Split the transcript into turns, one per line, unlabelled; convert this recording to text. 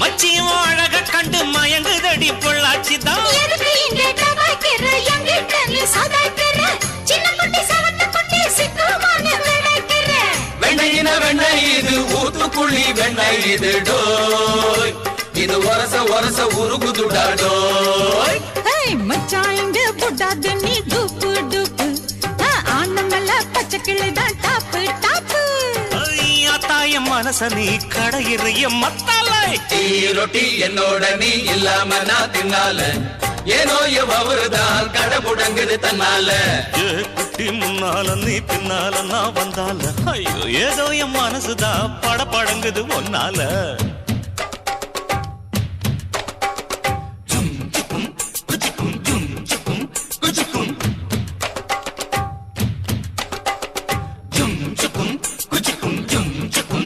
மச்சியும் அழக கண்டு மயங்குதடி பொள்ளாச்சிதான்.
வெண்ணையின வெண்ணெய் இது ஊத்துக்குள்ளி வெண்ணெய் இது டோய், இது ஒரச ஒரச உருகுதுடா டோய்.
மச்சான் இங்க புட்டாது நீ டூப்பு டூப்பு, ஆனமல்ல பச்சை கிளிதான் டாப்பு டாப்பு.
தாயம் மனச நீ கடையிறிய மத்தாலை
டீ ரொட்டி என்னோட நீ இல்லாம நான் தின்னால, ஏனோ அவருதான் கடை முடங்குது தன்னால.
குட்டி முன்னால நீ பின்னால நான் வந்தால, ஐயோ ஏதோ என் மனசுதான் பட படங்குது ஒன்னால.